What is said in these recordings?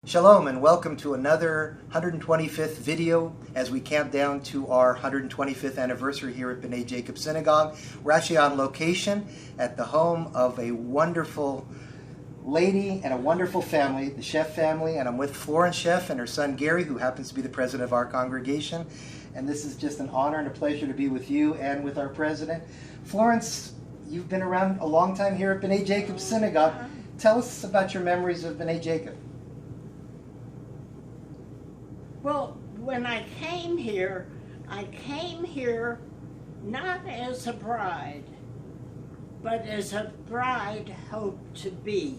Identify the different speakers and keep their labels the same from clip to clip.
Speaker 1: Shalom and welcome to another 125th video as we count down to our 125th anniversary here at B'nai Jacob Synagogue. We're actually on location at the home of a wonderful lady and a wonderful family, the Sheff family, and I'm with Florence Sheff and her son Gary, who happens to be the president of our congregation. And this is just an honor and a pleasure to be with you and with our president. Florence, you've been around a long time here at B'nai Jacob Synagogue. Tell us about your memories of B'nai Jacob.
Speaker 2: Well, when I came here not as a bride, but as a bride hoped to be.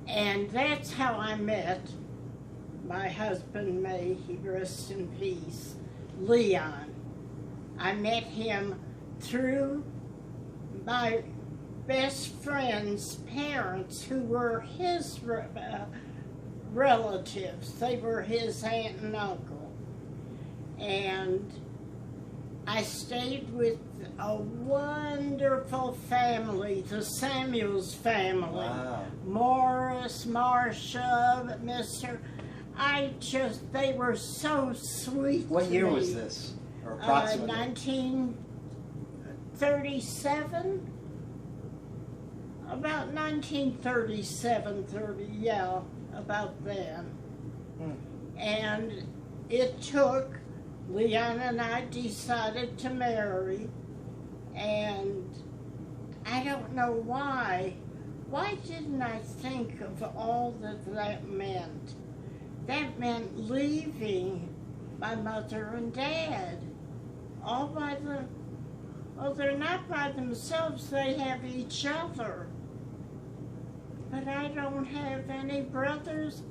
Speaker 2: And that's how I met my husband, may he rest in peace, Leon. I met him through my best friend's parents, who were his relatives. They were his aunt and uncle. And I stayed with a wonderful family, the Samuels family.
Speaker 1: Wow.
Speaker 2: Morris, Marcia, Mr. They were so sweet.
Speaker 1: What year
Speaker 2: to me.
Speaker 1: was this? Or approximately?
Speaker 2: 1937. About 1937, yeah, about then. And it took, Leon and I decided to marry, and I don't know why. Why didn't I think of all that meant? That meant leaving my mother and dad, all by they're not by themselves, they have each other. But I don't have any brothers,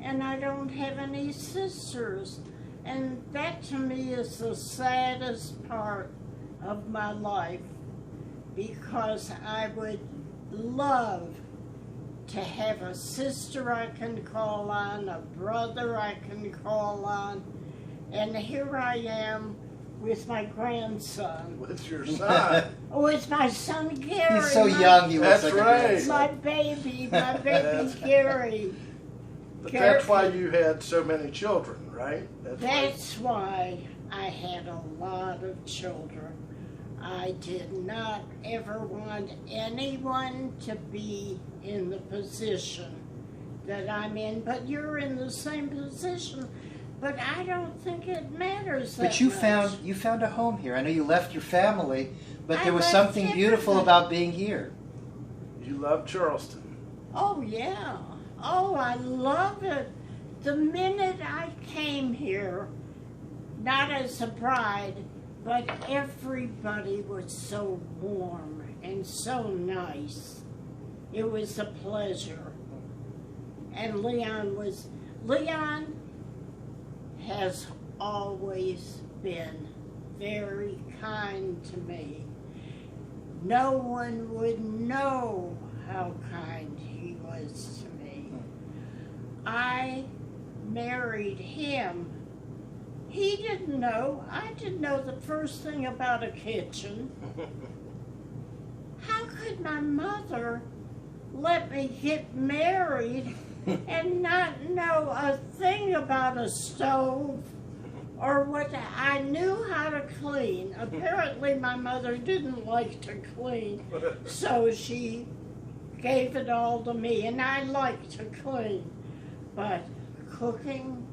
Speaker 2: and I don't have any sisters. And that to me is the saddest part of my life, because I would love to have a sister I can call on, a brother I can call on, and here I am with my grandson.
Speaker 3: With your son?
Speaker 2: With my son Gary.
Speaker 1: He's so young, he looks
Speaker 3: That's
Speaker 1: like
Speaker 3: right.
Speaker 1: a grandson.
Speaker 2: My baby Gary.
Speaker 3: But that's why you had so many children, right?
Speaker 2: That's why I had a lot of children. I did not ever want anyone to be in the position that I'm in, but you're in the same position. But I don't think it matters that
Speaker 1: But you
Speaker 2: much.
Speaker 1: found a home here. I know you left your family, but there was
Speaker 2: left
Speaker 1: something beautiful
Speaker 2: everything.
Speaker 1: about being here.
Speaker 3: You love Charleston.
Speaker 2: Oh, yeah. Oh, I love it. The minute I came here, not as a bride, but everybody was so warm and so nice. It was a pleasure. And Leon has always been very kind to me. No one would know how kind he was to me. I married him. He didn't know. I didn't know the first thing about a kitchen. How could my mother let me get married and not know a thing about a stove or what? I knew how to clean. Apparently my mother didn't like to clean, so she gave it all to me, and I like to clean. But cooking,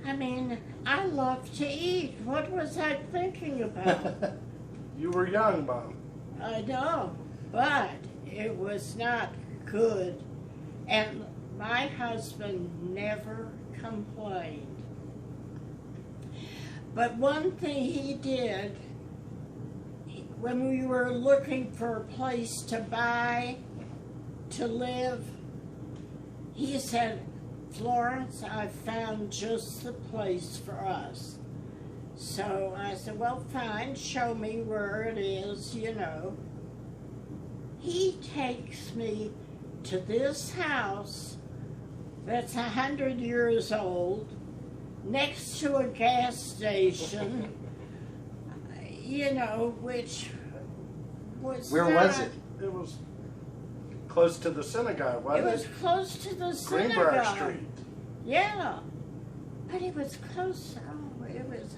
Speaker 2: I mean, I love to eat. What was I thinking about?
Speaker 3: You were young, Mom.
Speaker 2: I know, but it was not good. And my husband never complained. But one thing he did, when we were looking for a place to buy, to live, he said, "Florence, I found just the place for us." So I said, "Well, fine, show me where it is, you know." He takes me to this house that's 100 years old, next to a gas station, you know, which was
Speaker 1: Where
Speaker 2: not,
Speaker 1: was it?
Speaker 3: It was close to the synagogue,
Speaker 2: It
Speaker 3: wasn't it?
Speaker 2: was close to the
Speaker 3: Greenbrier
Speaker 2: synagogue.
Speaker 3: Street.
Speaker 2: Yeah, but it was close. Oh, it was.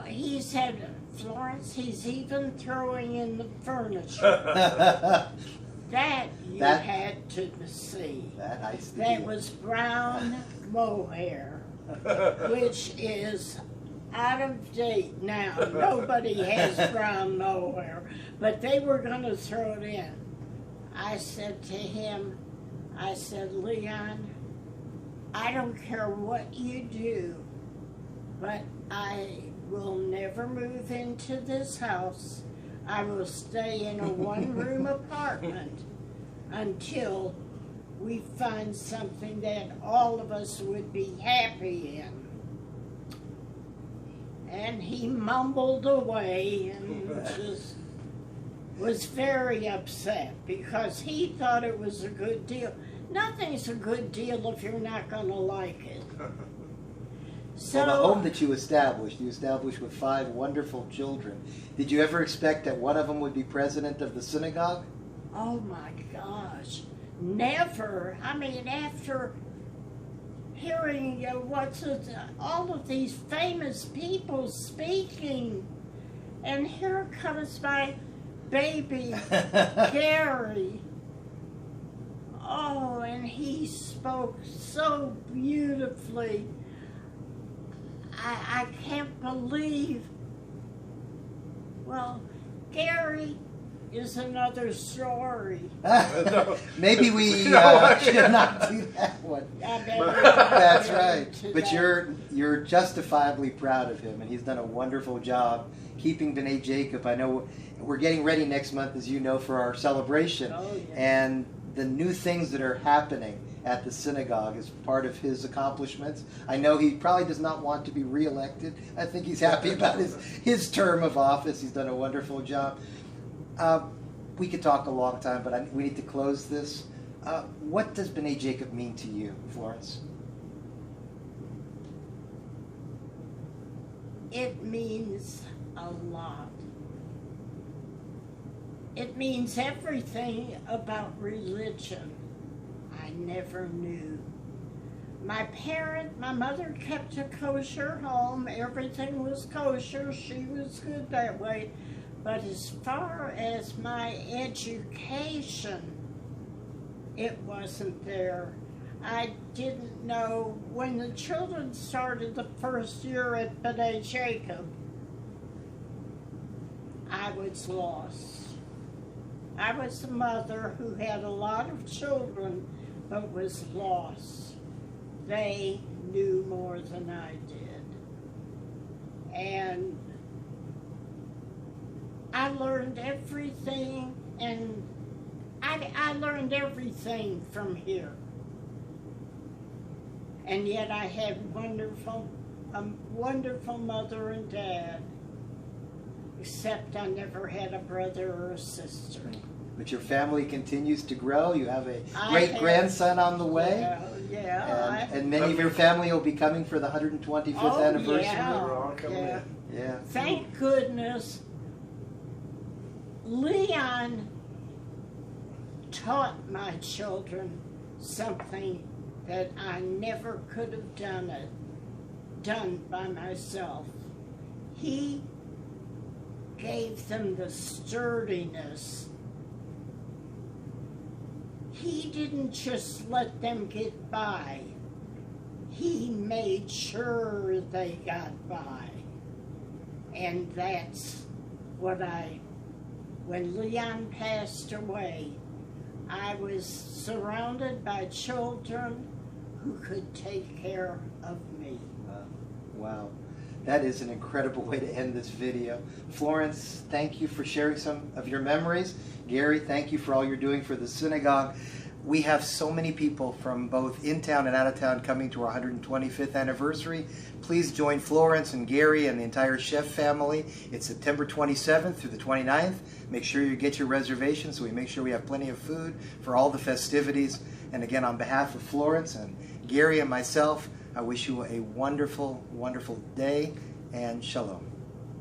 Speaker 2: He said, Florence, he's even throwing in the furniture. That you had to see.
Speaker 1: That I see.
Speaker 2: That was brown mohair, which is out of date now. Nobody has brown mohair, but they were going to throw it in. I said to him, I said, Leon, I don't care what you do, but I will never move into this house. I will stay in a one-room apartment until we find something that all of us would be happy in. And he mumbled away and just was very upset because he thought it was a good deal. Nothing's a good deal if you're not going to like it. So,
Speaker 1: well, the home that you established with 5 wonderful children. Did you ever expect that one of them would be president of the synagogue?
Speaker 2: oh my gosh, never. I mean, after hearing all of these famous people speaking, and here comes my baby Gary. Oh, and he spoke so beautifully. I can't believe. Well, Gary is another story.
Speaker 1: Maybe we should not do that one. That's right. But you're justifiably proud of him, and he's done a wonderful job keeping B'nai Jacob. I know we're getting ready next month, as you know, for our celebration, and the new things that are happening at the synagogue is part of his accomplishments. I know he probably does not want to be reelected. I think he's happy about his term of office. He's done a wonderful job. We could talk a long time, but we need to close this. What does B'nai Jacob mean to you, Florence?
Speaker 2: It means a lot. It means everything about religion I never knew. My mother kept a kosher home. Everything was kosher. She was good that way. But as far as my education, it wasn't there. I didn't know when the children started the first year at B'nai Jacob, I was lost. I was a mother who had a lot of children, but was lost. They knew more than I did. And I learned everything, and I learned everything from here. And yet I had a wonderful mother and dad, except I never had a brother or a sister.
Speaker 1: But your family continues to grow. You have a great-grandson on the way.
Speaker 2: Yeah.
Speaker 1: And many of your family will be coming for the 125th anniversary.
Speaker 2: Yeah. Thank goodness Leon taught my children something that I never could have done by myself. He gave them the sturdiness. He didn't just let them get by. He made sure they got by. And that's what when Leon passed away, I was surrounded by children who could take care of me.
Speaker 1: Wow. That is an incredible way to end this video. Florence, thank you for sharing some of your memories. Gary, thank you for all you're doing for the synagogue. We have so many people from both in town and out of town coming to our 125th anniversary. Please join Florence and Gary and the entire Sheff family. It's September 27th through the 29th. Make sure you get your reservations so we make sure we have plenty of food for all the festivities. And again, on behalf of Florence and Gary and myself, I wish you a wonderful, wonderful day, and shalom.